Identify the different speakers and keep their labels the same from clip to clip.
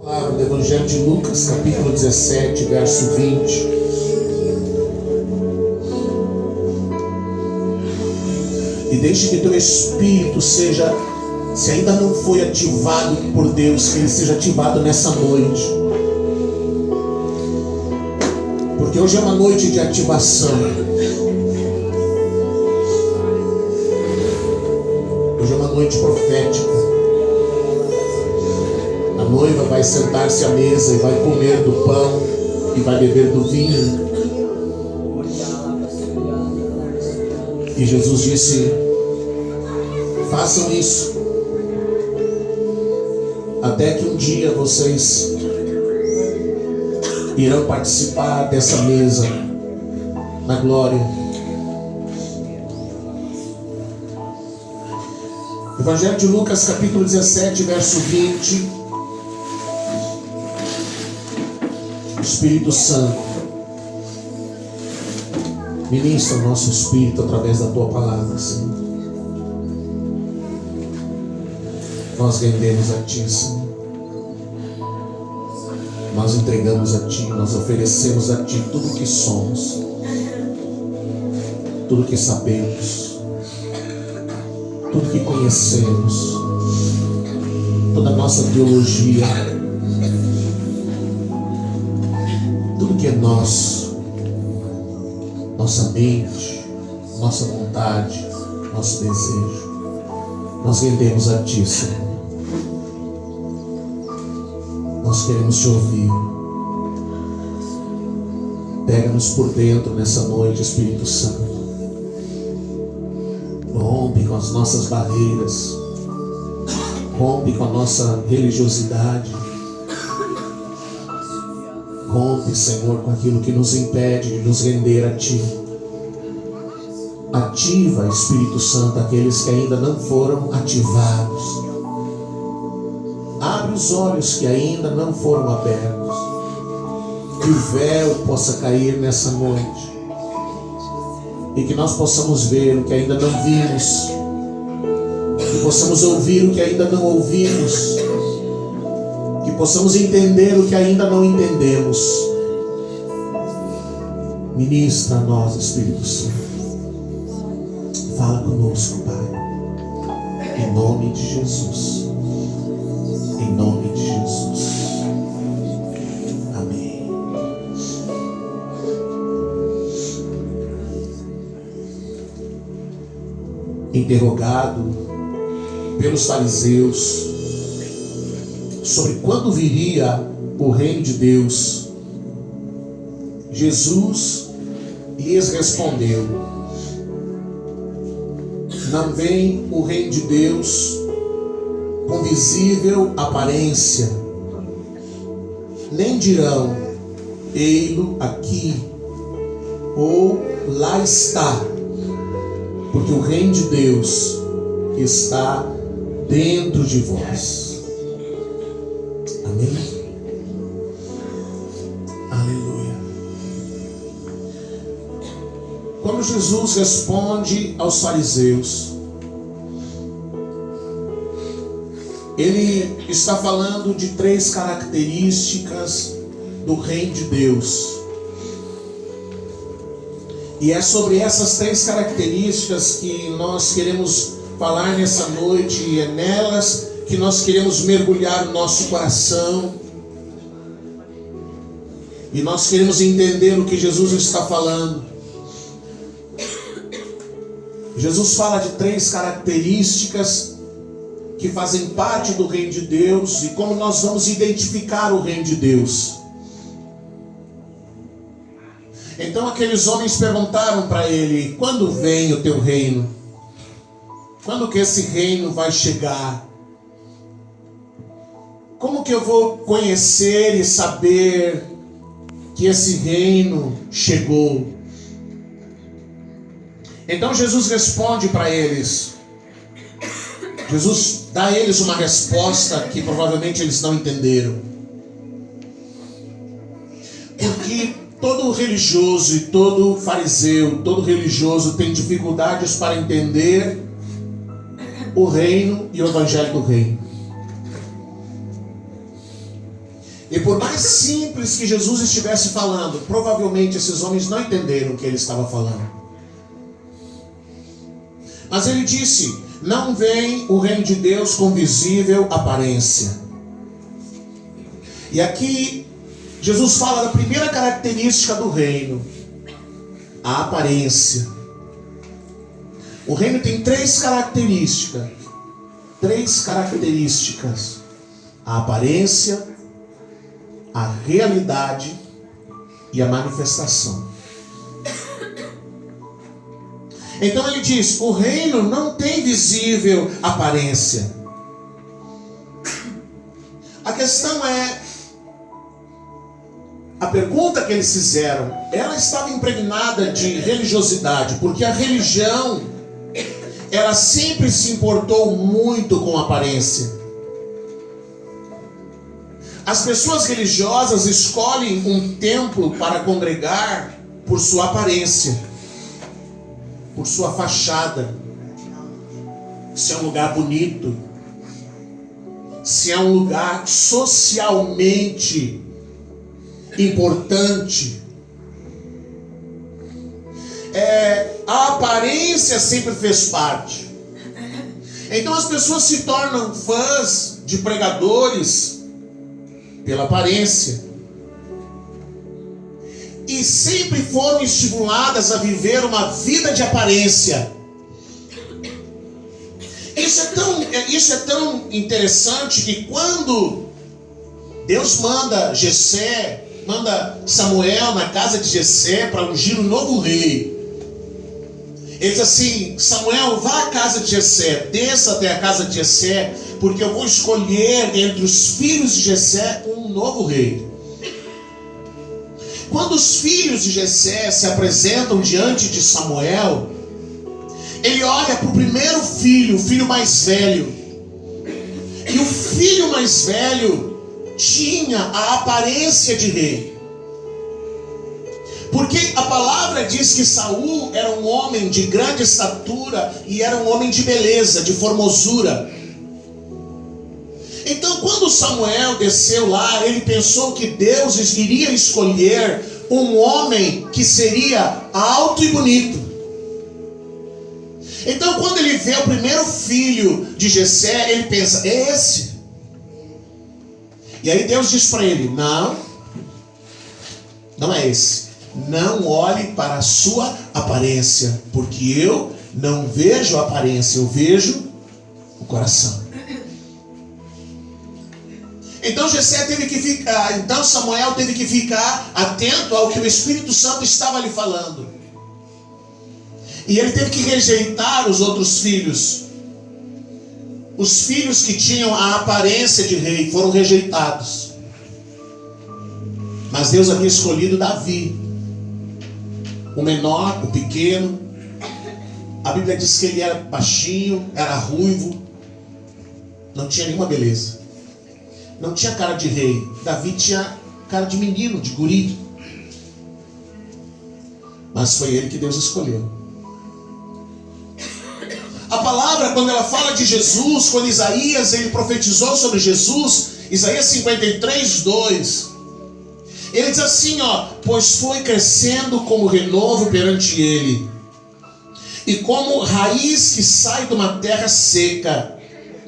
Speaker 1: Palavra do Evangelho de Lucas, capítulo 17, verso 20. E deixe que teu espírito seja, se ainda não foi ativado por Deus, que ele seja ativado nessa noite. Porque hoje é uma noite de ativação. Hoje é uma noite profética. A noiva vai sentar-se à mesa e vai comer do pão e vai beber do vinho. E Jesus disse: façam isso, até que um dia vocês irão participar dessa mesa na glória. Evangelho de Lucas, capítulo 17, verso 20. Espírito Santo, ministra o nosso espírito através da tua palavra, Senhor. Nós rendemos a ti, Senhor. Nós entregamos a ti, nós oferecemos a ti tudo o que somos, tudo o que sabemos, tudo o que conhecemos, toda a nossa teologia, tudo que é nosso, nossa mente, nossa vontade, nosso desejo, nós rendemos a ti, Senhor. Nós queremos te ouvir. Pega-nos por dentro nessa noite, Espírito Santo. Rompe com as nossas barreiras, rompe com a nossa religiosidade. Rompe, Senhor, com aquilo que nos impede de nos render a ti. Ativa, Espírito Santo, aqueles que ainda não foram ativados. Abre os olhos que ainda não foram abertos. Que o véu possa cair nessa noite. E que nós possamos ver o que ainda não vimos. Que possamos ouvir o que ainda não ouvimos. Que possamos entender o que ainda não entendemos. Ministra a nós, Espírito Santo. Fala conosco, Pai. Em nome de Jesus. Em nome de Jesus. Amém. Interrogado pelos fariseus sobre quando viria o reino de Deus, Jesus lhes respondeu: não vem o reino de Deus com visível aparência, nem dirão ei-lo aqui ou lá está, porque o reino de Deus está dentro de vós. Amém? Aleluia. Quando Jesus responde aos fariseus, ele está falando de três características do reino de Deus. E é sobre essas três características que nós queremos falar nessa noite, e é nelas que nós queremos mergulhar o nosso coração. E nós queremos entender o que Jesus está falando. Jesus fala de três características que fazem parte do reino de Deus e como nós vamos identificar o reino de Deus. Então aqueles homens perguntaram para ele: quando vem o teu reino? Quando que esse reino vai chegar? Como que eu vou conhecer e saber que esse reino chegou? Então Jesus responde para eles. Jesus dá a eles uma resposta que provavelmente eles não entenderam. Porque todo religioso e todo fariseu, todo religioso tem dificuldades para entender o reino e o evangelho do reino. E por mais simples que Jesus estivesse falando, provavelmente esses homens não entenderam o que ele estava falando. Mas ele disse: não vem o reino de Deus com visível aparência. E aqui Jesus fala da primeira característica do reino: a aparência. O reino tem três características. A aparência, a realidade e a manifestação. Então ele diz: o reino não tem visível aparência. A questão é, a pergunta que eles fizeram, ela estava impregnada de religiosidade, porque a religião, ela sempre se importou muito com a aparência. As pessoas religiosas escolhem um templo para congregar por sua aparência, por sua fachada, se é um lugar bonito, se é um lugar socialmente importante. A aparência sempre fez parte. Então as pessoas se tornam fãs de pregadores pela aparência, e sempre foram estimuladas a viver uma vida de aparência. Isso é tão interessante que quando Deus manda Samuel na casa de Jessé para ungir um novo rei, ele diz assim: Samuel, vá à casa de Jessé, desça até a casa de Jessé, porque eu vou escolher entre os filhos de Jessé um novo rei. Quando os filhos de Jessé se apresentam diante de Samuel, ele olha para o primeiro filho, o filho mais velho. E o filho mais velho tinha a aparência de rei. Porque a palavra diz que Saul era um homem de grande estatura e era um homem de beleza, de formosura. Então, quando Samuel desceu lá, ele pensou que Deus iria escolher um homem que seria alto e bonito. Então, quando ele vê o primeiro filho de Jessé, ele pensa: é esse. E aí Deus diz para ele: não é esse. Não olhe para a sua aparência, porque eu não vejo a aparência, eu vejo o coração. Então Samuel teve que ficar atento ao que o Espírito Santo estava lhe falando. E ele teve que rejeitar os outros filhos. Os filhos que tinham a aparência de rei foram rejeitados. Mas Deus havia escolhido Davi, o menor, o pequeno. A Bíblia diz que ele era baixinho, era ruivo, não tinha nenhuma beleza. Não tinha cara de rei. Davi tinha cara de menino, de guri. Mas foi ele que Deus escolheu. A palavra, quando ela fala de Jesus, quando Isaías ele profetizou sobre Jesus, Isaías 53, 2, ele diz assim, pois foi crescendo como renovo perante ele, e como raiz que sai de uma terra seca,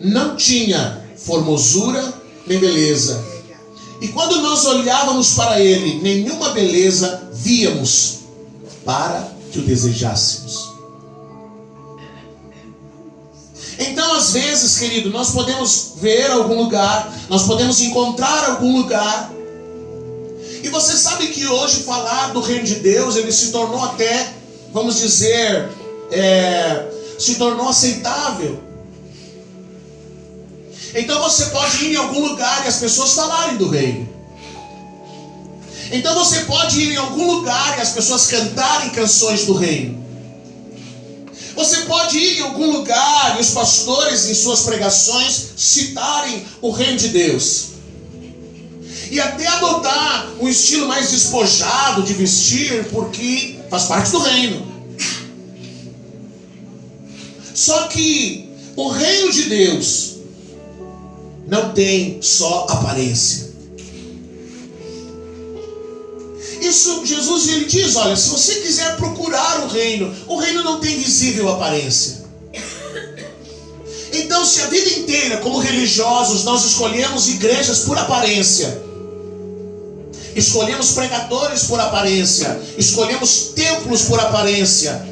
Speaker 1: não tinha formosura nem beleza. E quando nós olhávamos para ele, nenhuma beleza víamos para que o desejássemos. Então, às vezes, querido, nós podemos ver algum lugar, nós podemos encontrar algum lugar, e você sabe que hoje falar do reino de Deus, ele se tornou até, vamos dizer, se tornou aceitável. Então você pode ir em algum lugar e as pessoas falarem do reino. Então você pode ir em algum lugar e as pessoas cantarem canções do reino. Você pode ir em algum lugar e os pastores em suas pregações citarem o reino de Deus. E até adotar um estilo mais despojado de vestir, porque faz parte do reino. Só que o reino de Deus não tem só aparência. isso, Jesus ele diz, olha, se você quiser procurar o reino não tem visível aparência. Então, se a vida inteira, como religiosos, nós escolhemos igrejas por aparência, escolhemos pregadores por aparência, escolhemos templos por aparência,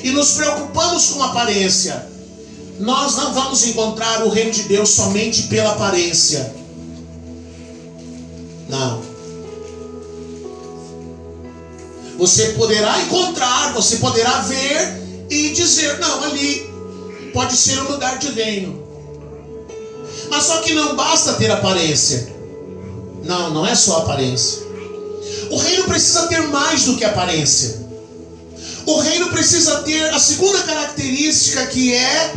Speaker 1: e nos preocupamos com aparência, nós não vamos encontrar o reino de Deus somente pela aparência. Não. Você poderá encontrar, você poderá ver e dizer, não, ali pode ser um lugar de reino. Mas só que não basta ter aparência. Não, não é só aparência. O reino precisa ter mais do que aparência. O reino precisa ter a segunda característica, que é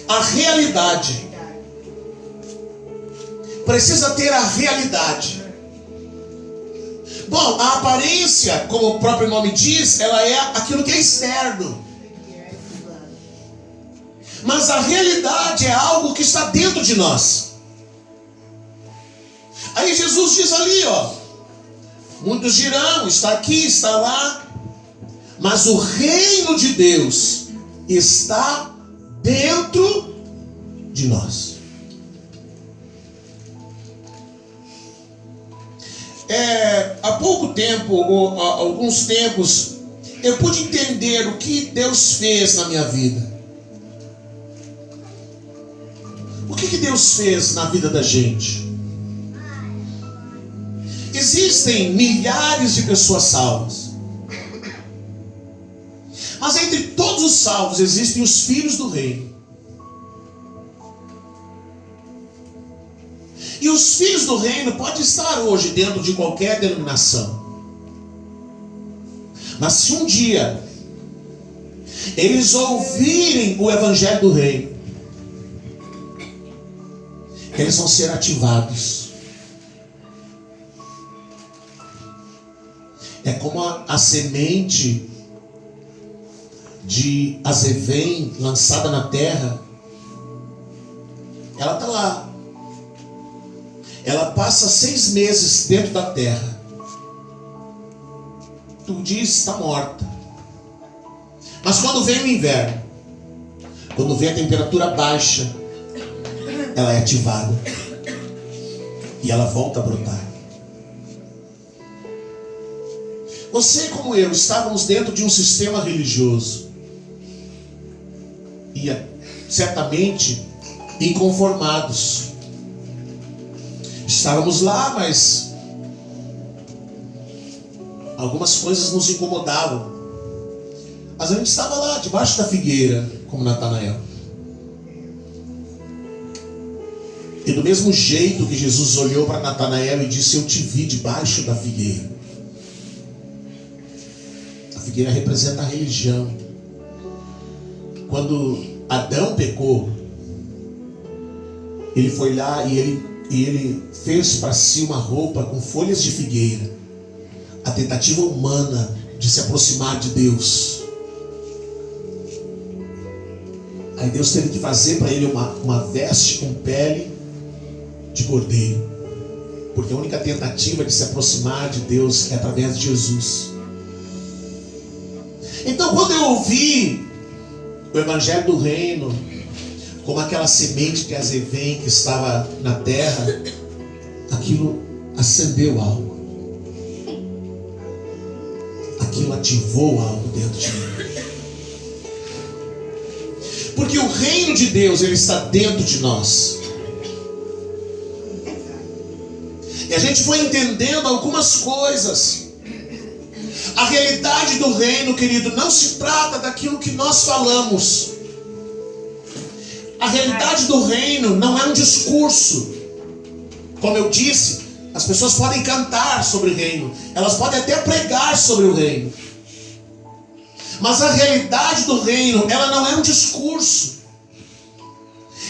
Speaker 1: a realidade. Precisa ter a realidade. Bom, a aparência, como o próprio nome diz, ela é aquilo que é externo. Mas a realidade é algo que está dentro de nós. Aí Jesus diz ali, ó, muitos dirão, está aqui, está lá, mas o reino de Deus está dentro de nós. Há pouco tempo, ou há alguns tempos, eu pude entender o que Deus fez na minha vida. O que Deus fez na vida da gente? Existem milhares de pessoas salvas, mas entre todos os salvos existem os filhos do reino. E os filhos do reino podem estar hoje dentro de qualquer denominação, mas se um dia eles ouvirem o evangelho do reino, eles vão ser ativados. É como a semente de azevém lançada na terra. Ela está lá. Ela passa 6 meses dentro da terra. Tu diz, está morta. Mas quando vem o inverno, quando vem a temperatura baixa, ela é ativada e ela volta a brotar. Você, como eu, estávamos dentro de um sistema religioso e certamente inconformados. Estávamos lá, mas algumas coisas nos incomodavam. Mas a gente estava lá, debaixo da figueira, como Natanael. E do mesmo jeito que Jesus olhou para Natanael e disse, eu te vi debaixo da figueira. A figueira representa a religião. Quando Adão pecou, ele foi lá e ele fez para si uma roupa com folhas de figueira. A tentativa humana de se aproximar de Deus. Aí Deus teve que fazer para ele uma veste com pele de cordeiro, porque a única tentativa de se aproximar de Deus é através de Jesus. Então, quando eu ouvi o evangelho do reino, como aquela semente de azevém que estava na terra, aquilo acendeu algo, aquilo ativou algo dentro de mim. Porque o reino de Deus, ele está dentro de nós. E a gente foi entendendo algumas coisas. A realidade do reino, querido, não se trata daquilo que nós falamos. A realidade do reino não é um discurso. Como eu disse, as pessoas podem cantar sobre o reino, elas podem até pregar sobre o reino. Mas a realidade do reino, ela não é um discurso.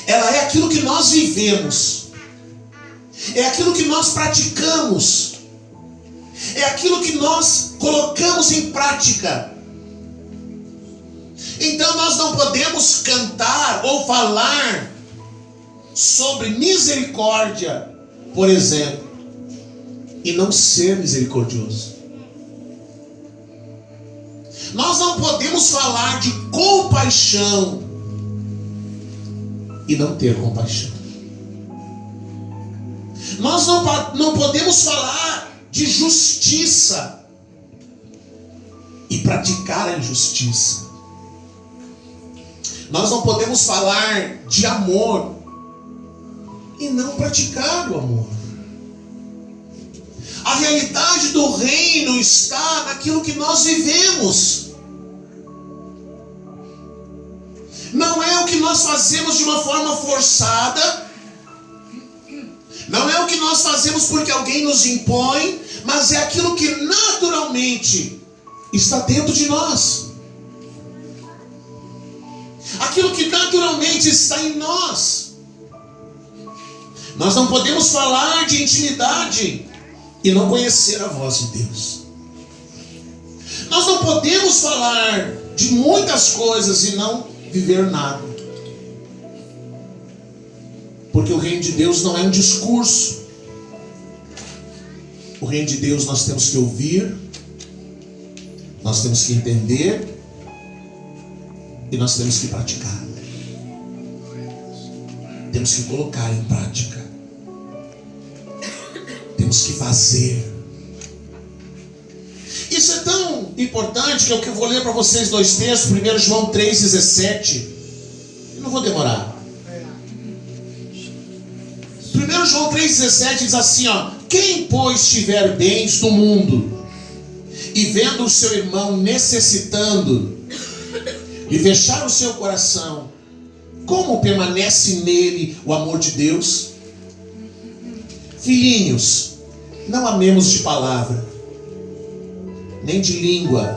Speaker 1: Ela é aquilo que nós vivemos. É aquilo que nós praticamos. É aquilo que nós colocamos em prática. Então nós não podemos cantar ou falar sobre misericórdia, por exemplo, e não ser misericordioso. Nós não podemos falar de compaixão e não ter compaixão. Nós não podemos falar de justiça e praticar a injustiça. Nós não podemos falar de amor e não praticar o amor. A realidade do reino está naquilo que nós vivemos. Não é o que nós fazemos de uma forma forçada. Não é o que nós fazemos porque alguém nos impõe, mas é aquilo que naturalmente está dentro de nós. Aquilo que naturalmente está em nós. Nós não podemos falar de intimidade e não conhecer a voz de Deus. Nós não podemos falar de muitas coisas e não viver nada. Porque o reino de Deus não é um discurso. O reino de Deus nós temos que ouvir, nós temos que entender e nós temos que praticar. Temos que colocar em prática. Temos que fazer. Isso é tão importante que eu vou ler para vocês dois textos. 1 João 3,17. Eu não vou demorar. 1 João 3,17 diz assim, ó: quem, pois, tiver bens do mundo e vendo o seu irmão necessitando e fechar o seu coração, como permanece nele o amor de Deus? Filhinhos, não amemos de palavra, nem de língua,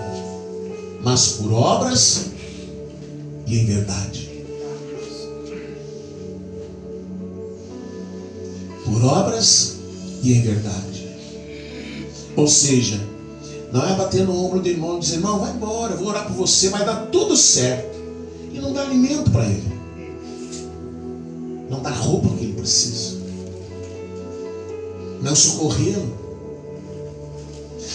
Speaker 1: mas por obras e em verdade. Por obras e em verdade. Ou seja, não é bater no ombro do irmão e dizer, irmão, vai embora, eu vou orar por você, vai dar tudo certo. E não dá alimento para ele. Não dá roupa que ele precisa. Não socorrê-lo.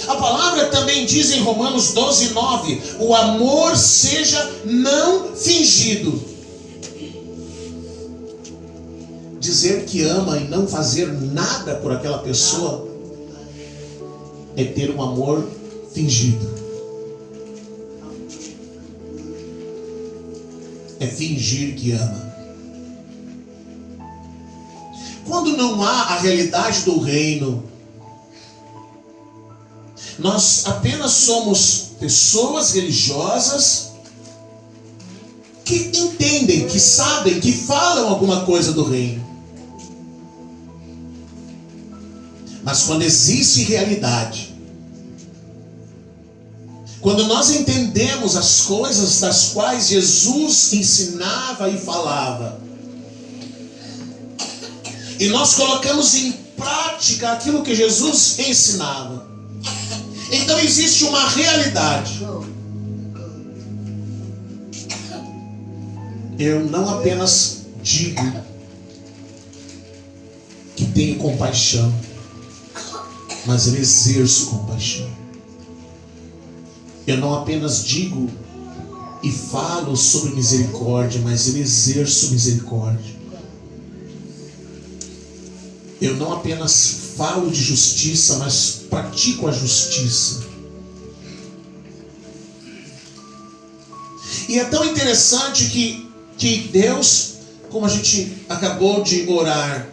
Speaker 1: A palavra também diz em Romanos 12:9, o amor seja não fingido. Dizer que ama e não fazer nada por aquela pessoa é ter um amor fingido. É fingir que ama. Quando não há a realidade do reino, nós apenas somos pessoas religiosas que entendem, que sabem, que falam alguma coisa do reino. Mas quando existe realidade, quando nós entendemos as coisas das quais Jesus ensinava e falava, e nós colocamos em prática aquilo que Jesus ensinava, então existe uma realidade. Eu não apenas digo que tenho compaixão, mas eu exerço compaixão. Eu não apenas digo e falo sobre misericórdia, mas eu exerço misericórdia. Eu não apenas falo de justiça, mas pratico a justiça. E é tão interessante que Deus, como a gente acabou de orar,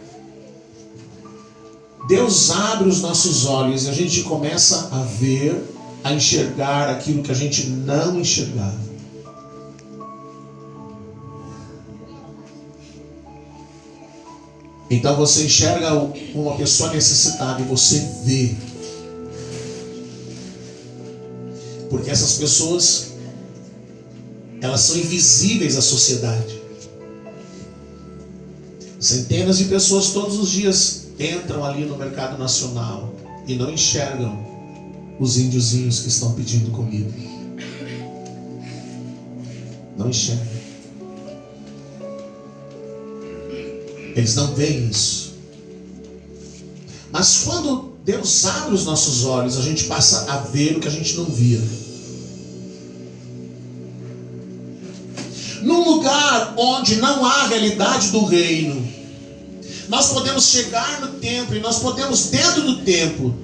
Speaker 1: Deus abre os nossos olhos e a gente começa a ver, a enxergar aquilo que a gente não enxergava. Então você enxerga uma pessoa necessitada e você vê. Porque essas pessoas, elas são invisíveis à sociedade. Centenas de pessoas todos os dias entram ali no mercado nacional e não enxergam os índiozinhos que estão pedindo comida. Não enxergam. Eles não veem isso. Mas quando Deus abre os nossos olhos, a gente passa a ver o que a gente não via. lugar onde não há realidade do reino, nós podemos chegar no templo e nós podemos, dentro do templo,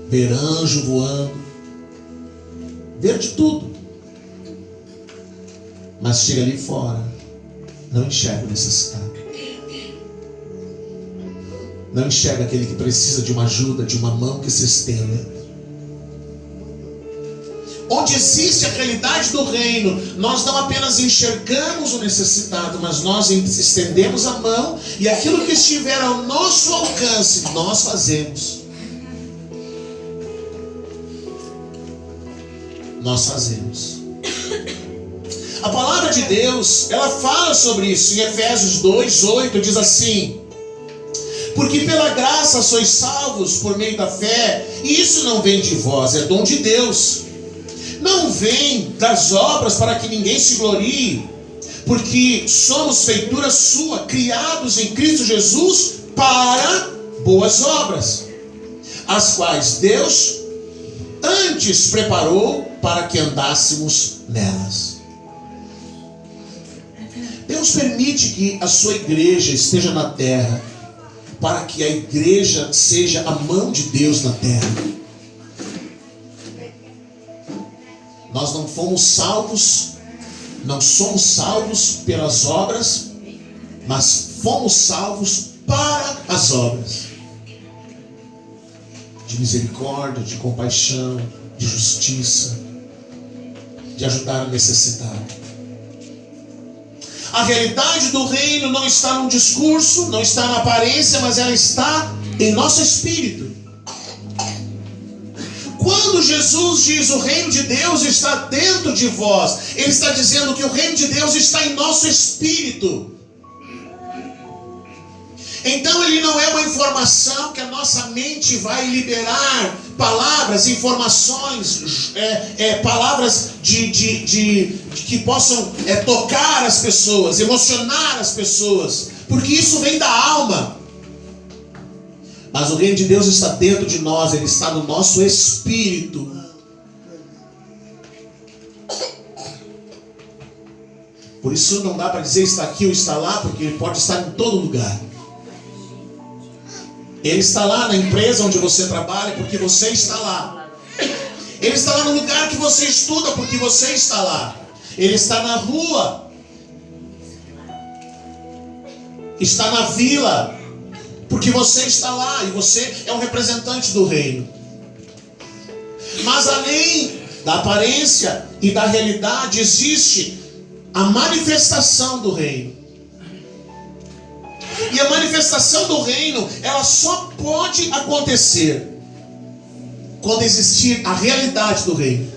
Speaker 1: ver anjo voando, ver de tudo. Mas chega ali fora, não enxerga o necessitado. Não enxerga aquele que precisa de uma ajuda, de uma mão que se estenda. Onde existe a realidade do reino, nós não apenas enxergamos o necessitado, mas nós estendemos a mão e aquilo que estiver ao nosso alcance, nós fazemos. Nós fazemos. A palavra de Deus, ela fala sobre isso. Em Efésios 2:8 diz assim: porque pela graça sois salvos por meio da fé, e isso não vem de vós, é dom de Deus. Não vem das obras para que ninguém se glorie, porque somos feitura sua, criados em Cristo Jesus para boas obras, as quais Deus antes preparou para que andássemos nelas. Deus permite que a sua igreja esteja na terra, para que a igreja seja a mão de Deus na terra. Nós não fomos salvos, não somos salvos pelas obras, mas fomos salvos para as obras de misericórdia, de compaixão, de justiça, de ajudar o necessitado. A realidade do reino não está no discurso, não está na aparência, mas ela está em nosso espírito. Quando Jesus diz o reino de Deus está dentro de vós, Ele está dizendo que o reino de Deus está em nosso espírito. Então ele não é uma informação que a nossa mente vai liberar palavras, informações, palavras que possam tocar as pessoas, emocionar as pessoas, porque isso vem da alma. Mas o reino de Deus está dentro de nós, ele está no nosso espírito. Por isso não dá para dizer está aqui ou está lá, porque ele pode estar em todo lugar. Ele está lá na empresa onde você trabalha, porque você está lá. Ele está lá no lugar que você estuda, porque você está lá. Ele está na rua, está na vila, porque você está lá e você é um representante do reino. Mas além da aparência e da realidade, existe a manifestação do reino. E a manifestação do reino, ela só pode acontecer quando existir a realidade do reino.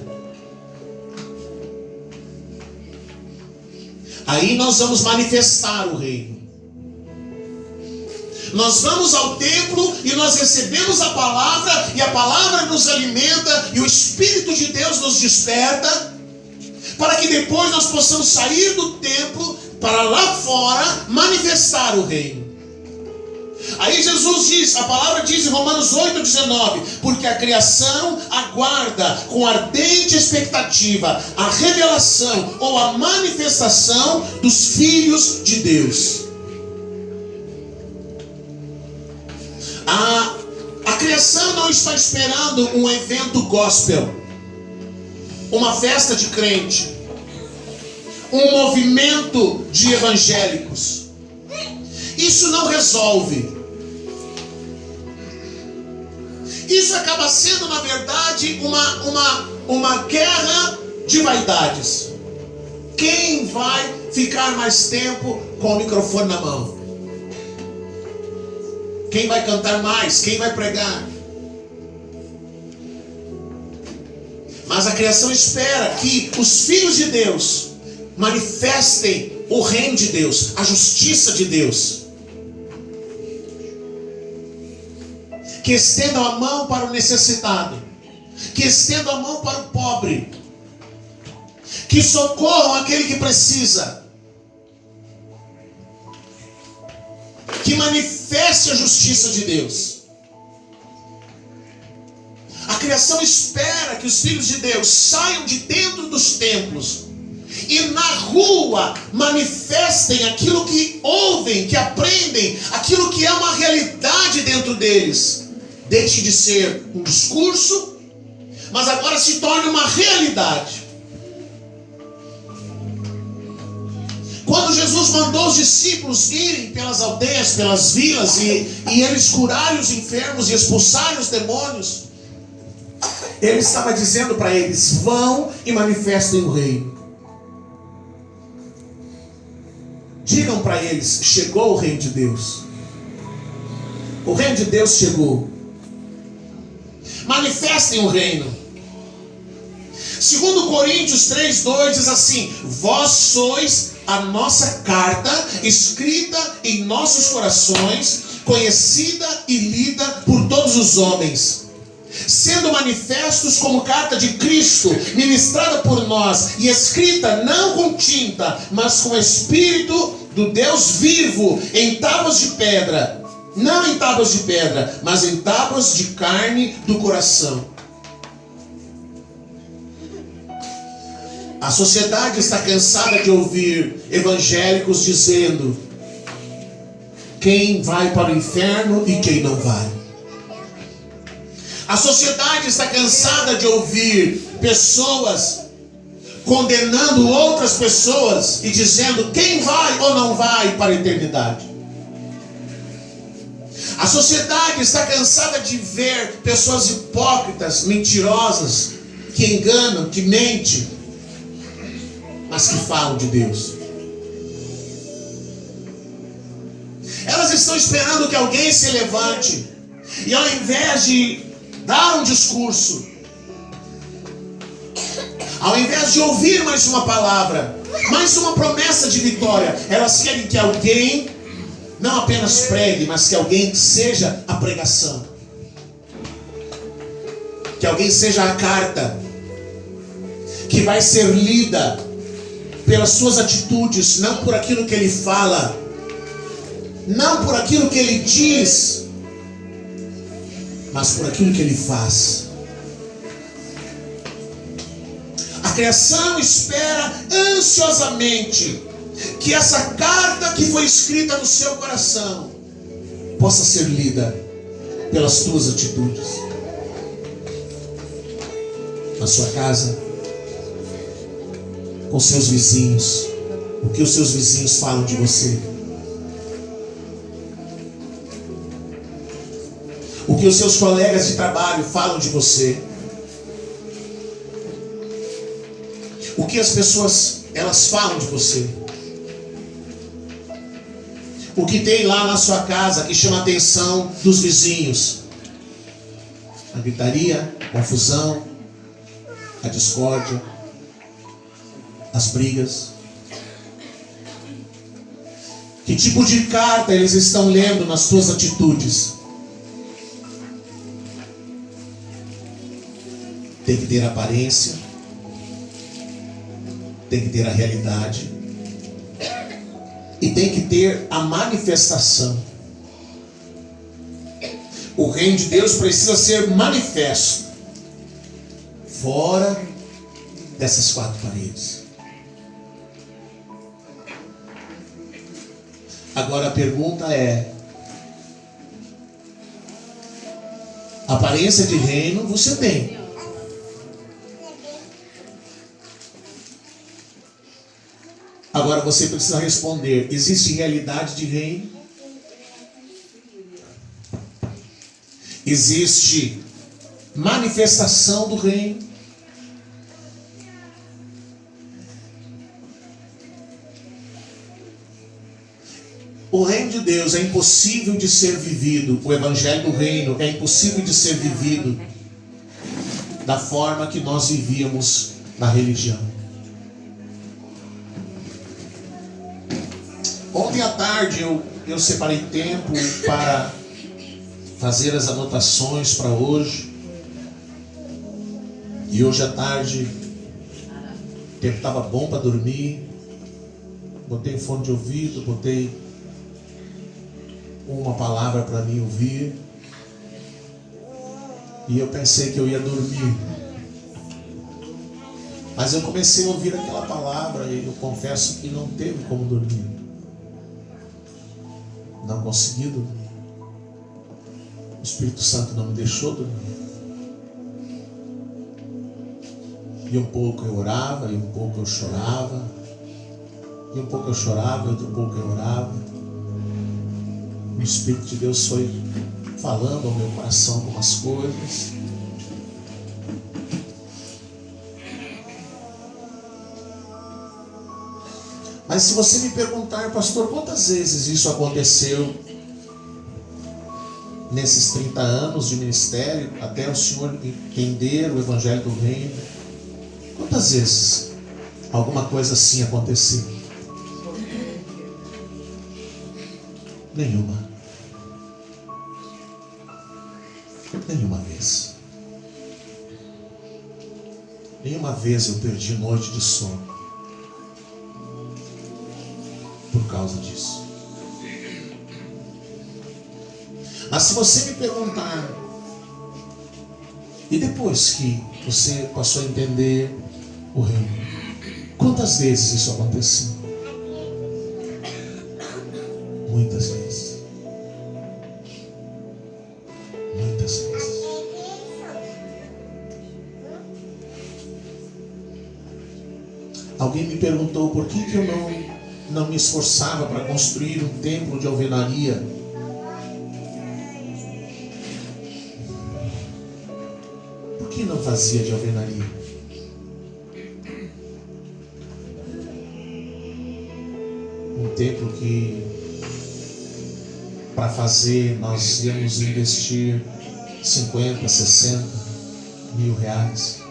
Speaker 1: Aí nós vamos manifestar o reino. Nós vamos ao templo e nós recebemos a palavra, e a palavra nos alimenta, e o Espírito de Deus nos desperta, para que depois nós possamos sair do templo para lá fora manifestar o reino. Aí Jesus diz, a palavra diz em Romanos 8:19, porque a criação aguarda com ardente expectativa a revelação ou a manifestação dos filhos de Deus. A criação não está esperando um evento gospel, uma festa de crente, um movimento de evangélicos. Isso não resolve. Isso acaba sendo, na verdade, uma guerra de vaidades. Quem vai ficar mais tempo com o microfone na mão? Quem vai cantar mais? Quem vai pregar? Mas a criação espera que os filhos de Deus manifestem o reino de Deus, a justiça de Deus. Que estendam a mão para o necessitado, que estendam a mão para o pobre, que socorram aquele que precisa, que manifeste a justiça de Deus. A criação espera que os filhos de Deus saiam de dentro dos templos e na rua manifestem aquilo que ouvem, que aprendem, aquilo que é uma realidade dentro deles. Deixe de ser um discurso, mas agora se torne uma realidade. Quando Jesus mandou os discípulos irem pelas aldeias, pelas vilas, e eles curarem os enfermos e expulsarem os demônios, Ele estava dizendo para eles: vão e manifestem o reino. Digam para eles: chegou o reino de Deus. O reino de Deus chegou. Manifestem o reino. Segundo Coríntios 3:2 diz assim: vós sois a nossa carta, escrita em nossos corações, conhecida e lida por todos os homens, sendo manifestos como carta de Cristo, ministrada por nós e escrita não com tinta, mas com o Espírito do Deus vivo, em tábuas de pedra, não em tábuas de pedra, mas em tábuas de carne do coração. A sociedade está cansada de ouvir evangélicos dizendo quem vai para o inferno e quem não vai. A sociedade está cansada de ouvir pessoas condenando outras pessoas e dizendo quem vai ou não vai para a eternidade. A sociedade está cansada de ver pessoas hipócritas, mentirosas, que enganam, que mentem, mas que falam de Deus. Elas estão esperando que alguém se levante e, ao invés de dar um discurso, ao invés de ouvir mais uma palavra, mais uma promessa de vitória, elas querem que alguém não apenas pregue, mas que alguém seja a pregação, que alguém seja a carta que vai ser lida pelas suas atitudes, não por aquilo que ele fala, não por aquilo que ele diz, mas por aquilo que ele faz. A criação espera ansiosamente que essa carta que foi escrita no seu coração possa ser lida pelas tuas atitudes, na sua casa, com seus vizinhos. O que os seus vizinhos falam de você? O que os seus colegas de trabalho falam de você? O que as pessoas, elas falam de você? O que tem lá na sua casa que chama a atenção dos vizinhos? A gritaria, a confusão, a discórdia, as brigas. Que tipo de carta eles estão lendo nas tuas atitudes? Tem que ter aparência, tem que ter a realidade e tem que ter a manifestação. O reino de Deus precisa ser manifesto fora dessas quatro paredes. Agora a pergunta é: aparência de reino você tem. Agora você precisa responder: existe realidade de reino? Existe manifestação do reino? O reino de Deus é impossível de ser vivido, o evangelho do reino é impossível de ser vivido da forma que nós vivíamos na religião. Ontem à tarde eu separei tempo para fazer as anotações para hoje. E hoje à tarde o tempo estava bom para dormir. Botei fone de ouvido, botei uma palavra para mim ouvir. E eu pensei que eu ia dormir. Mas eu comecei a ouvir aquela palavra e eu confesso que não teve como dormir. Não consegui dormir. O Espírito Santo não me deixou dormir. E um pouco eu orava, e um pouco eu chorava. E um pouco eu chorava, e outro pouco eu orava. O Espírito de Deus foi falando ao meu coração algumas coisas. Mas se você me perguntar, pastor, quantas vezes isso aconteceu nesses 30 anos de ministério, até o senhor entender o Evangelho do Reino, quantas vezes alguma coisa assim aconteceu? Nenhuma. Nenhuma vez. Nenhuma vez eu perdi noite de sono por causa disso. Mas se você me perguntar, e depois que você passou a entender o reino, quantas vezes isso aconteceu? Muitas vezes. Muitas vezes. Alguém me perguntou por que eu não me esforçava para construir um templo de alvenaria. Por que não fazia de alvenaria? Um templo que, para fazer, nós íamos investir 50, 60 mil reais.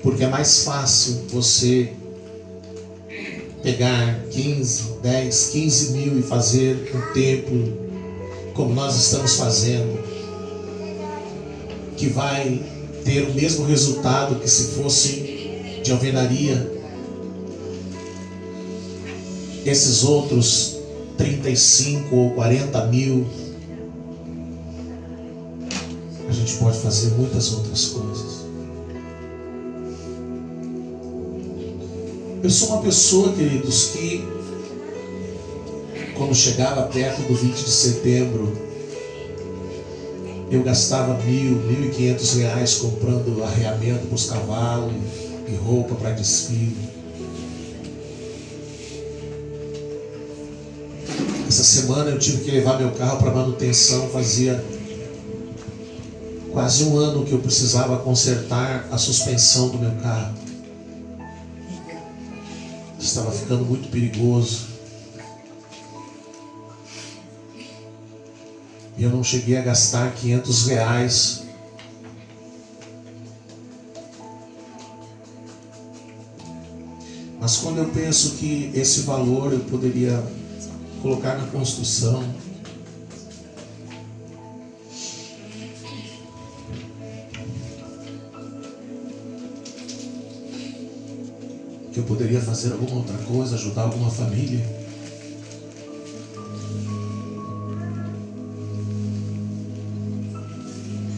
Speaker 1: Porque é mais fácil você pegar 15, 10, 15 mil e fazer um templo como nós estamos fazendo, que vai ter o mesmo resultado que se fosse de alvenaria. Esses outros 35 ou 40 mil, a gente pode fazer muitas outras coisas. Eu sou uma pessoa, queridos, que quando chegava perto do 20 de setembro, eu gastava R$1.500 comprando arreamento para os cavalos e roupa para desfile. Essa semana eu tive que levar meu carro para manutenção. Fazia quase um ano que eu precisava consertar a suspensão do meu carro. Estava ficando muito perigoso. E eu não cheguei a gastar R$500. Mas quando eu penso que esse valor eu poderia colocar na construção, que eu poderia fazer alguma outra coisa, ajudar alguma família,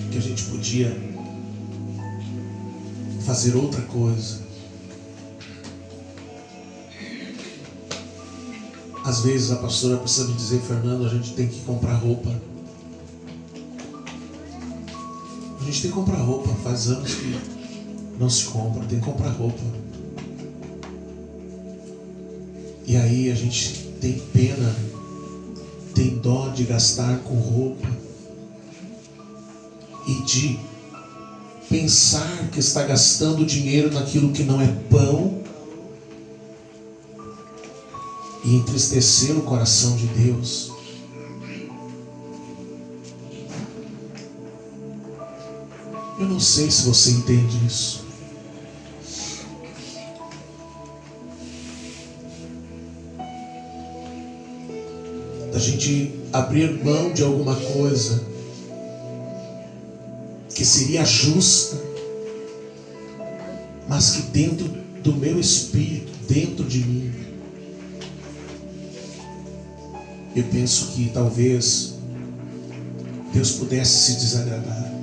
Speaker 1: que a gente podia fazer outra coisa. Às vezes a pastora precisa me dizer, Fernando, a gente tem que comprar roupa. A gente tem que comprar roupa, faz anos que não se compra, tem que comprar roupa. E aí a gente tem pena, tem dó de gastar com roupa e de pensar que está gastando dinheiro naquilo que não é pão e entristecer o coração de Deus. Eu não sei se você entende isso. A gente abrir mão de alguma coisa que seria justa, mas que dentro do meu espírito, dentro de mim, eu penso que talvez Deus pudesse se desagradar.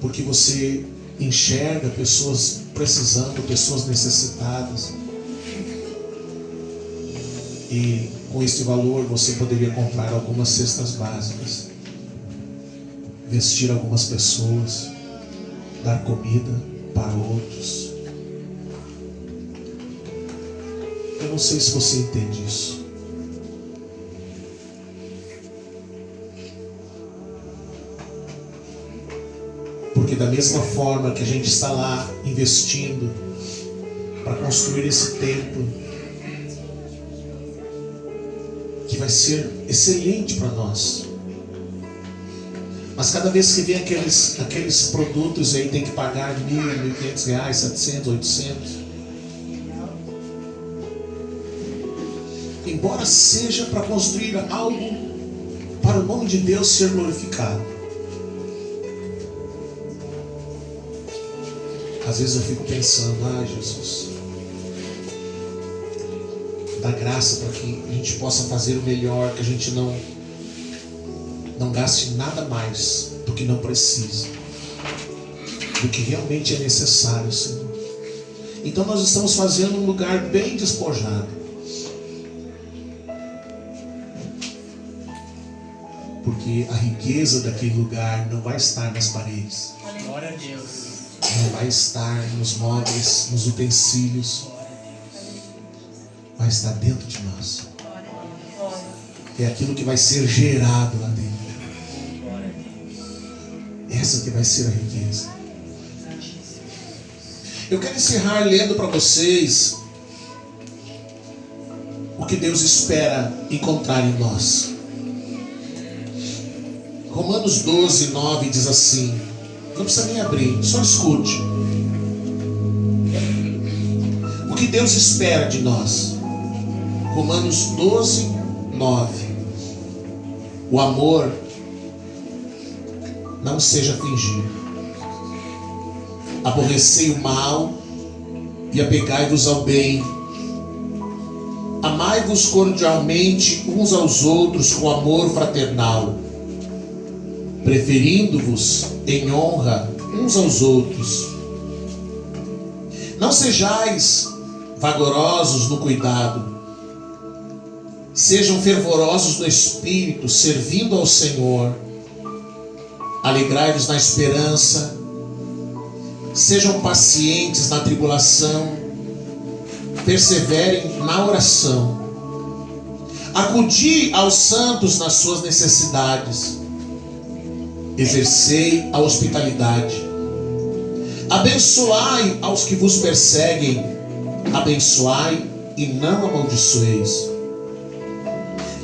Speaker 1: Porque você enxerga pessoas precisando, pessoas necessitadas. E com este valor você poderia comprar algumas cestas básicas, vestir algumas pessoas, dar comida para outros. Eu não sei se você entende isso. Porque da mesma forma que a gente está lá investindo para construir esse templo, que vai ser excelente para nós, mas cada vez que vem aqueles produtos aí, tem que pagar R$1.000, R$1.500, 700, 800. Embora seja para construir algo para o nome de Deus ser glorificado. Às vezes eu fico pensando, Jesus, dá graça para que a gente possa fazer o melhor, que a gente não gaste nada mais do que não precisa, do que realmente é necessário, Senhor. Então nós estamos fazendo um lugar bem despojado, porque a riqueza daquele lugar não vai estar nas paredes.
Speaker 2: Glória a Deus.
Speaker 1: Não vai estar nos móveis, nos utensílios. Vai estar dentro de nós. É aquilo que vai ser gerado lá dentro. Essa que vai ser a riqueza. Eu quero encerrar lendo para vocês o que Deus espera encontrar em nós. Romanos 12, 9 diz assim. Não precisa nem abrir, só escute. O que Deus espera de nós. Romanos 12, 9. O amor não seja fingido. Aborrecei o mal e apegai-vos ao bem. Amai-vos cordialmente uns aos outros com amor fraternal, preferindo-vos em honra uns aos outros. Não sejais vagarosos no cuidado, sejam fervorosos no espírito, servindo ao Senhor. Alegrai-vos na esperança, sejam pacientes na tribulação, perseverem na oração. Acudi aos santos nas suas necessidades, exercei a hospitalidade. Abençoai aos que vos perseguem, abençoai e não amaldiçoeis.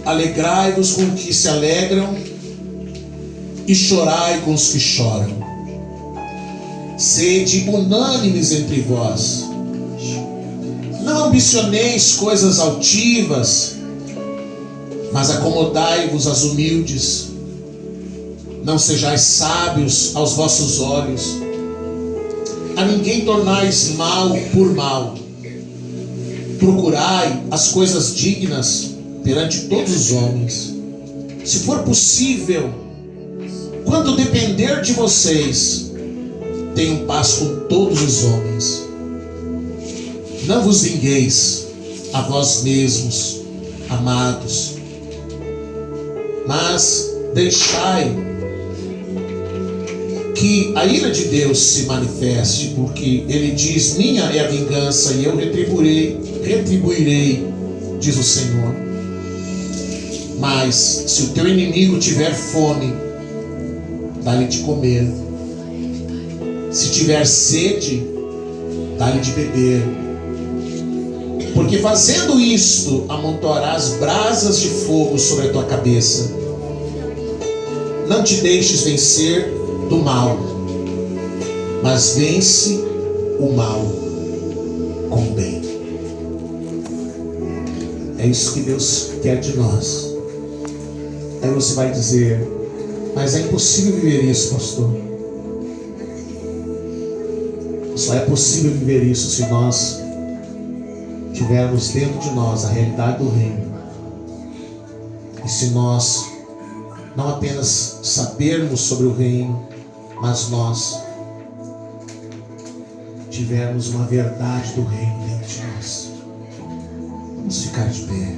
Speaker 1: Alegrai-vos com os que se alegram e chorai com os que choram. Sede unânimes entre vós. Não ambicioneis coisas altivas, mas acomodai-vos às humildes. Não sejais sábios aos vossos olhos. A ninguém tornais mal por mal. Procurai as coisas dignas perante todos os homens. Se for possível, quando depender de vocês, tenham paz com todos os homens. Não vos vingueis a vós mesmos, amados, mas deixai que a ira de Deus se manifeste, porque Ele diz: minha é a vingança e eu retribuirei, diz o Senhor. Mas se o teu inimigo tiver fome, dá-lhe de comer. Se tiver sede, dá-lhe de beber. Porque fazendo isto, amontoarás brasas de fogo sobre a tua cabeça. Não te deixes vencer do mal, mas vence o mal com o bem. É isso que Deus quer de nós. Aí você vai dizer: mas é impossível viver isso, pastor. Só é possível viver isso se nós tivermos dentro de nós a realidade do reino, e se nós não apenas sabermos sobre o reino, mas nós tivermos uma verdade do reino dentro de nós, vamos ficar de pé.